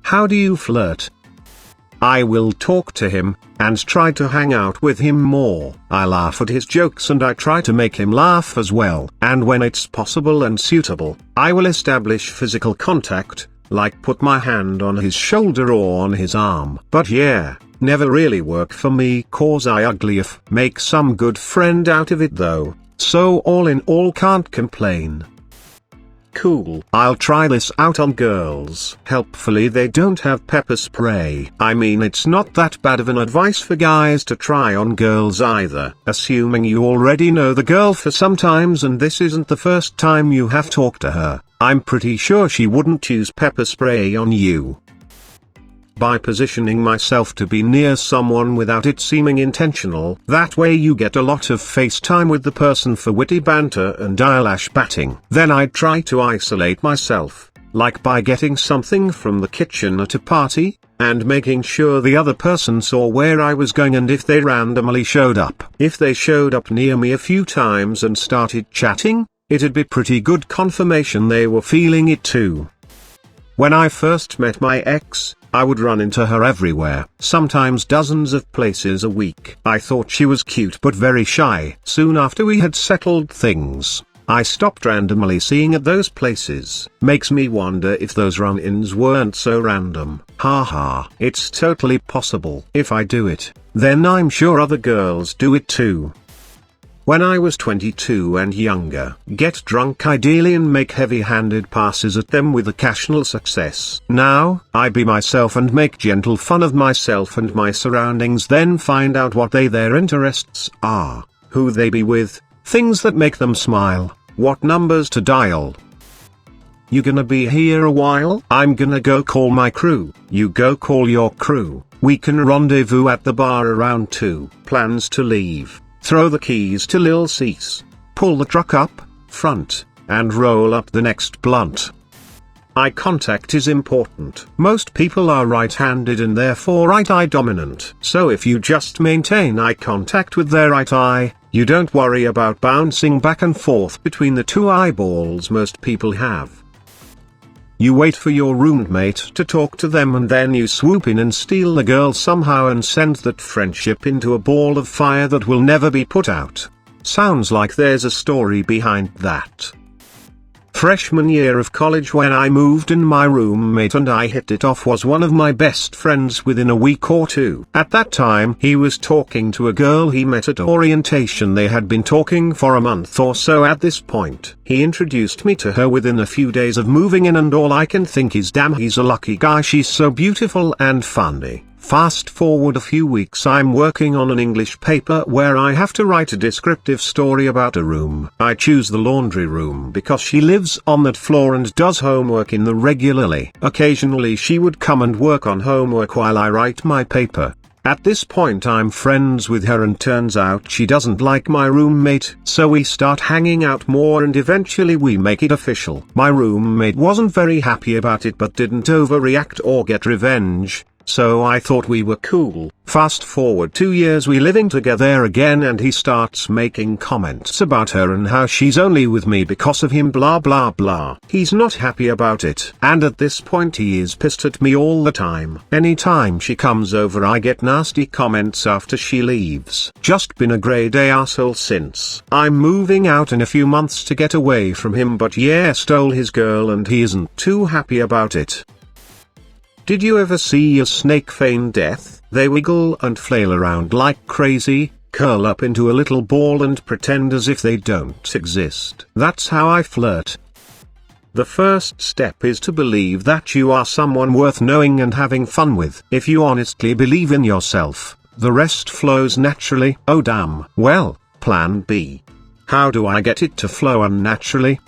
How do you flirt? I will talk to him, and try to hang out with him more. I laugh at his jokes and I try to make him laugh as well. And when it's possible and suitable, I will establish physical contact, like put my hand on his shoulder or on his arm. But yeah, never really work for me cause I ugly if. Make some good friend out of it though, so all in all can't complain. Cool. I'll try this out on girls. Helpfully they don't have pepper spray. I mean it's not that bad of an advice for guys to try on girls either. Assuming you already know the girl for some times and this isn't the first time you have talked to her, I'm pretty sure she wouldn't use pepper spray on you. By positioning myself to be near someone without it seeming intentional. That way you get a lot of face time with the person for witty banter and eyelash batting. Then I'd try to isolate myself, like by getting something from the kitchen at a party, and making sure the other person saw where I was going and if they randomly showed up. If they showed up near me a few times and started chatting, it'd be pretty good confirmation they were feeling it too. When I first met my ex, I would run into her everywhere, sometimes dozens of places a week. I thought she was cute but very shy. Soon after we had settled things, I stopped randomly seeing at those places. Makes me wonder if those run-ins weren't so random. Haha. It's totally possible. If I do it, then I'm sure other girls do it too. When I was 22 and younger, get drunk ideally and make heavy-handed passes at them with occasional success. Now, I be myself and make gentle fun of myself and my surroundings, then find out what their interests are, who they be with, things that make them smile, what numbers to dial. You gonna be here a while? I'm gonna go call my crew. You go call your crew. We can rendezvous at the bar around 2. Plans to leave. Throw the keys to Lil Cease, pull the truck up front, and roll up the next blunt. Eye contact is important. Most people are right-handed and therefore right-eye dominant. So if you just maintain eye contact with their right eye, you don't worry about bouncing back and forth between the two eyeballs most people have. You wait for your roommate to talk to them and then you swoop in and steal the girl somehow and send that friendship into a ball of fire that will never be put out. Sounds like there's a story behind that. Freshman year of college when I moved in, my roommate and I hit it off, was one of my best friends within a week or two. At that time he was talking to a girl he met at orientation. They had been talking for a month or so at this point. He introduced me to her within a few days of moving in and all I can think is damn, he's a lucky guy, she's so beautiful and funny. Fast forward a few weeks, I'm working on an English paper where I have to write a descriptive story about a room. I choose the laundry room because she lives on that floor and does homework in there regularly. Occasionally she would come and work on homework while I write my paper. At this point I'm friends with her and turns out she doesn't like my roommate, so we start hanging out more and eventually we make it official. My roommate wasn't very happy about it but didn't overreact or get revenge, so I thought we were cool. Fast forward 2 years, we living together again and he starts making comments about her and how she's only with me because of him, blah blah blah. He's not happy about it, and at this point he is pissed at me all the time. Anytime she comes over I get nasty comments after she leaves. Just been a grade A asshole since. I'm moving out in a few months to get away from him, but yeah, stole his girl and he isn't too happy about it. Did you ever see a snake feign death? They wiggle and flail around like crazy, curl up into a little ball and pretend as if they don't exist. That's how I flirt. The first step is to believe that you are someone worth knowing and having fun with. If you honestly believe in yourself, the rest flows naturally. Oh damn. Well, plan B. How do I get it to flow unnaturally?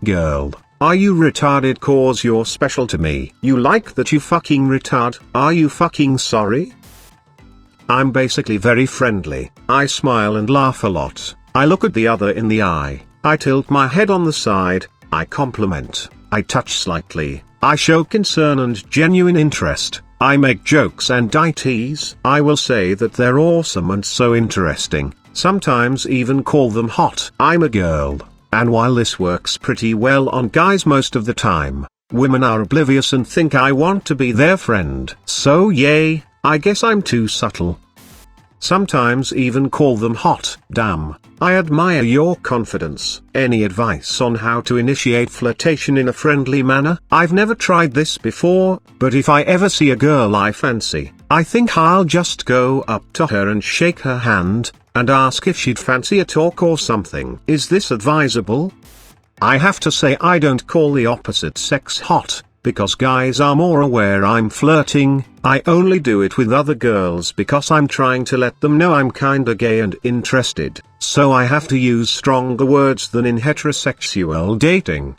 Girl, are you retarded cause you're special to me? You like that, you fucking retard? Are you fucking sorry? I'm basically very friendly. I smile and laugh a lot. I look at the other in the eye. I tilt my head on the side. I compliment. I touch slightly. I show concern and genuine interest. I make jokes and I tease. I will say that they're awesome and so interesting. Sometimes even call them hot. I'm a girl. And while this works pretty well on guys most of the time, Women are oblivious and think I want to be their friend. So yay, I guess I'm too subtle. Sometimes even call them hot. Damn, I admire your confidence. Any advice on how to initiate flirtation in a friendly manner? I've never tried this before, but if I ever see a girl I fancy, I think I'll just go up to her and shake her hand, and ask if she'd fancy a talk or something. Is this advisable? I have to say I don't call the opposite sex hot, because guys are more aware I'm flirting. I only do it with other girls because I'm trying to let them know I'm kinda gay and interested, so I have to use stronger words than in heterosexual dating.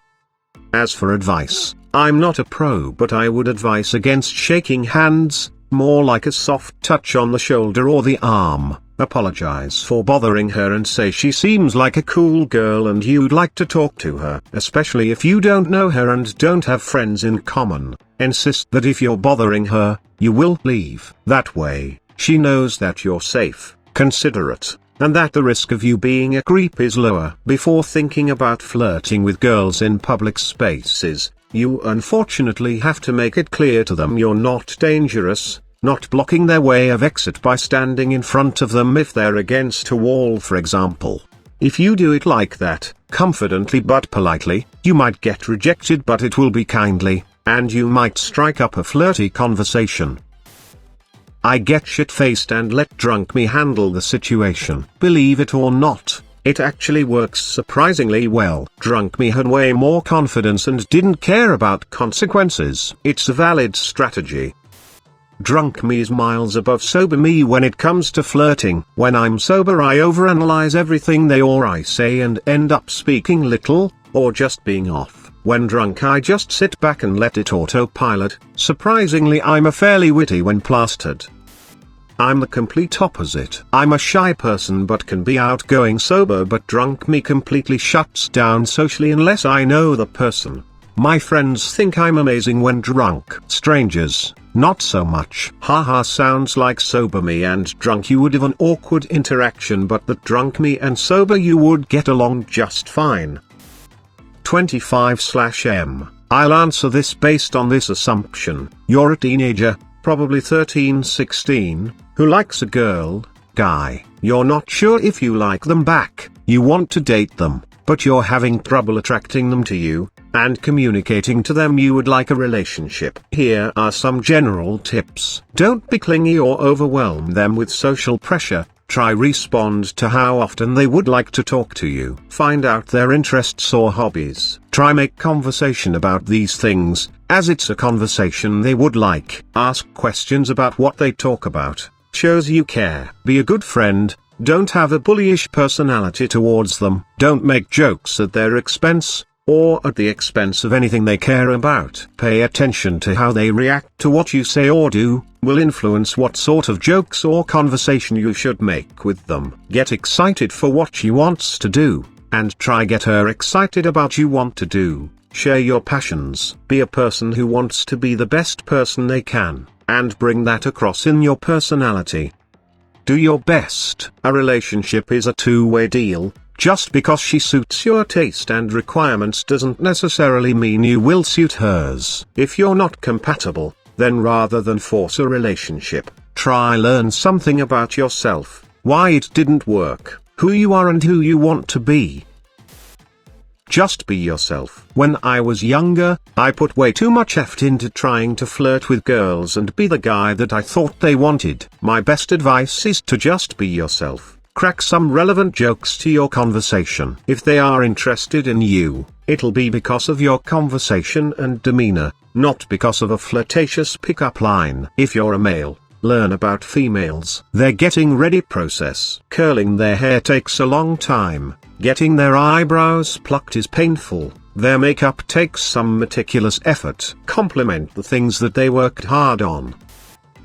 As for advice, I'm not a pro, but I would advise against shaking hands, more like a soft touch on the shoulder or the arm. Apologize for bothering her and say she seems like a cool girl and you'd like to talk to her, especially if you don't know her and don't have friends in common. Insist that if you're bothering her, you will leave. That way, she knows that you're safe, considerate, and that the risk of you being a creep is lower. Before thinking about flirting with girls in public spaces, you unfortunately have to make it clear to them you're not dangerous, not blocking their way of exit by standing in front of them if they're against a wall, for example. If you do it like that, confidently but politely, you might get rejected, but it will be kindly, and you might strike up a flirty conversation. I get shit-faced and let drunk me handle the situation. Believe it or not, it actually works surprisingly well. Drunk me had way more confidence and didn't care about consequences. It's a valid strategy. Drunk me is miles above sober me when it comes to flirting. When I'm sober I overanalyze everything they or I say and end up speaking little, or just being off. When drunk I just sit back and let it autopilot. Surprisingly I'm a fairly witty when plastered. I'm the complete opposite. I'm a shy person but can be outgoing sober, but drunk me completely shuts down socially unless I know the person. My friends think I'm amazing when drunk. Strangers, not so much. Haha, sounds like sober me and drunk you would have an awkward interaction, but that drunk me and sober you would get along just fine. 25/M. I'll answer this based on this assumption. You're a teenager, probably 13-16, who likes a girl, guy. You're not sure if you like them back. You want to date them, but you're having trouble attracting them to you, and communicating to them you would like a relationship. Here are some general tips. Don't be clingy or overwhelm them with social pressure. Try respond to how often they would like to talk to you. Find out their interests or hobbies. Try make conversation about these things, as it's a conversation they would like. Ask questions about what they talk about. Shows you care. Be a good friend. Don't have a bullyish personality towards them. Don't make jokes at their expense, or at the expense of anything they care about. Pay attention to how they react to what you say or do, will influence what sort of jokes or conversation you should make with them. Get excited for what she wants to do, and try get her excited about you want to do. Share your passions. Be a person who wants to be the best person they can, and bring that across in your personality. Do your best. A relationship is a two-way deal. Just because she suits your taste and requirements doesn't necessarily mean you will suit hers. If you're not compatible, then rather than force a relationship, try learn something about yourself, why it didn't work, who you are and who you want to be. Just be yourself. When I was younger, I put way too much effort into trying to flirt with girls and be the guy that I thought they wanted. My best advice is to just be yourself. Crack some relevant jokes to your conversation. If they are interested in you, it'll be because of your conversation and demeanor, not because of a flirtatious pickup line. If you're a male, learn about females. Their getting ready process. Curling their hair takes a long time. Getting their eyebrows plucked is painful. Their makeup takes some meticulous effort. Compliment the things that they worked hard on.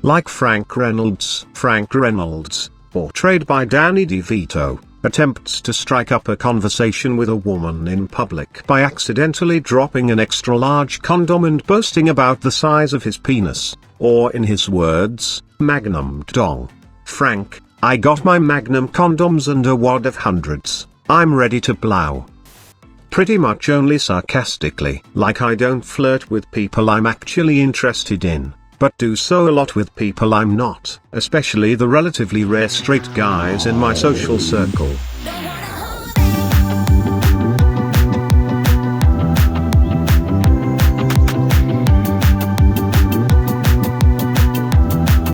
Like Frank Reynolds. Frank Reynolds, portrayed by Danny DeVito, attempts to strike up a conversation with a woman in public by accidentally dropping an extra-large condom and boasting about the size of his penis, or in his words, magnum dong. Frank, I got my magnum condoms and a wad of hundreds. I'm ready to blow. pretty much only sarcastically. Like I don't flirt with people I'm actually interested in, but do so a lot with people I'm not, especially the relatively rare straight guys in my social circle.